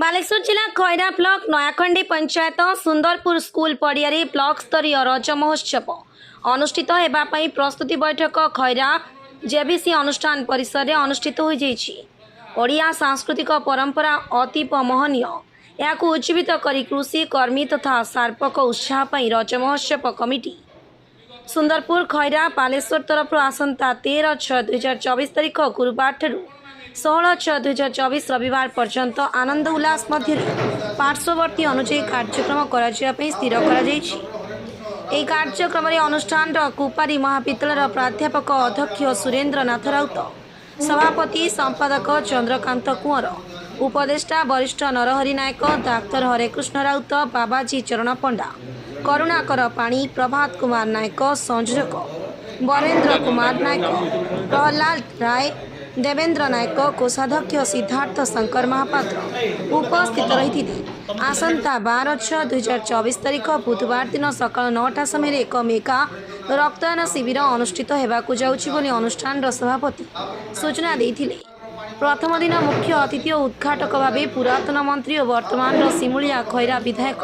बालेश्वर जिला Khaira block नयाखंडी panchayat Sundarpur school पड़िया block स्तरीय रज महोत्सव अनुष्ठित होगापी प्रस्तुति बैठक खैरा जेबीसी अनुष्ठान परिसर में अनुष्ठित हो ओडिया सांस्कृतिक परंपरा अतीब महनीय या उज्जीवित करी कृषि कर्मी तथा सार्पक उत्साह रज महोत्सव कमिटी सुंदरपुर खैरा बालेश्वर तरफ आसंता 13/6/2024 तारीख गुरुवार ठारू 16/6/2024 रविवार पर्यंत आनंद उल्लास मध्य पार्श्ववर्ती अनुजाई कार्यक्रम कर स्थिर कर कार्यक्रम अनुष्ठान कुपारी महाविद्यालय प्राध्यापक अध्यक्ष सुरेन्द्रनाथ राउत सभापति संपादक चंद्रकांत कुंवर उपदेष्टा वरिष्ठ नरहरि नायक डाक्तर हरेकृष्ण राउत बाबाजी चरण पंडा करुणाकर पाणी प्रभात कुमार नायक संयोजक वरेन्द्र कुमार नायक प्रहलाद राय देवेंद्र नायक कोषाध्यक्ष सिद्धार्थ शंकर महापात्र उपस्थित रही आसंता 12/6/2024 तारीख बुधवार दिन सकाल 9टा समय एक मेगा रक्तदान शिविर अनुष्ठित होगाकू जाउछि बोली अनुष्ठान सभापति सूचना देथिले। प्रथम दिन मुख्य अतिथि और उद्घाटक भाव पुरातन मंत्री और वर्तमान सिमुलिया खैरा विधायक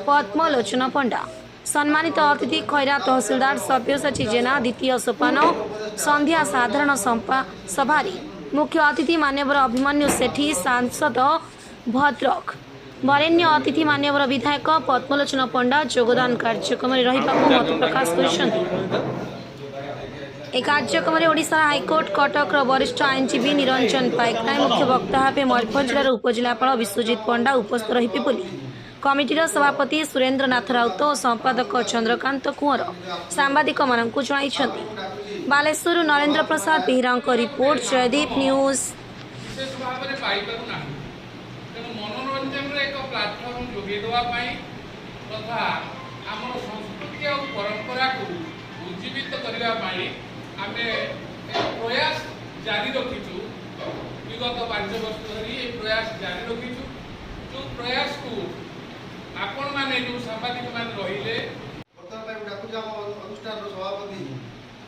पद्मलोचन पंडा सम्मानित अतिथि खैरा तहसीलदार सव्यसाची जेना द्वितीय सोपान संध्या साधारण सभारी मुख्य अतिथि मान्यवर अभिमन्यु सेठी सांसद भद्रक वरेण्य अतिथि मान्यवर विधायक पद्मलोचन पंडा योगदान कार्यक्रम मत प्रकाश कर कार्यक्रम ओडिशा हाइकोर्ट कटक वरिष्ठ आईनजीवी निरंजन पाइकराय मुख्य वक्ता भाव मयूरभंज जिलार उपजिलापाल विश्वजित पंडा उपस्थित रहिबे बोली कमिटीर सभापति सुरेन्द्रनाथ राउत और संपादक चंद्रकांत कुंवर सांबादिक मानकु जणाइछन्ति। बालेश्वर नरेंद्र प्रसाद बेहरा रिपोर्ट जयदीप न्यूज। प्रयास जारी रखीचु विगत 5 वर्ष धरी प्रयास जारी रखीचु जो प्रयास को आपण माने जो सांबादिक मान रहिले अनुष्ठान सभापति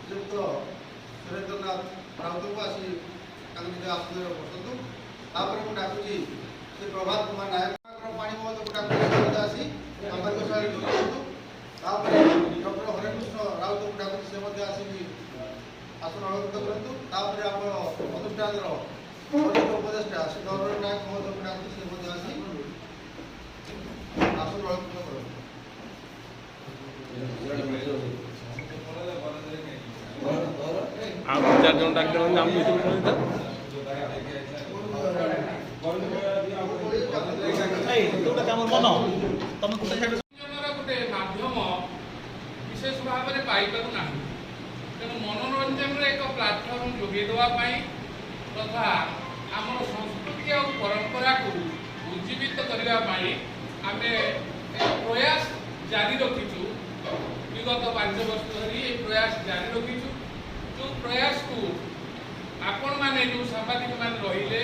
श्रीयुक्त सुरेन्द्रनाथ राउत को आसी आसन बसतु डाकुची श्री प्रभात कुमार नायक पाणी महोदय आसी संपर्क डॉक्टर हरेकृष्ण राउत को डाकुची से आसिक आसन अलंकृत करूँ अनुष्ठान वरिष्ठ उपदेष्टा श्री नरहरि नायक महोदय को डाकुची से आसी आसन अलंकृत करूँ। आप 4 जन डाक्टर नाम गोटे माध्यम विशेष भाव में पाइना तेणु मनोरंजन एक प्लाटफर्म जोगे देवाई तथा आम संस्कृति और परंपरा को उज्जीवित करने आम प्रयास जारी रखीचु विगत 5 वर्ष धरी प्रयास जारी रखीचु जो प्रयास को आपण माने जो सांबादिक मान रहिले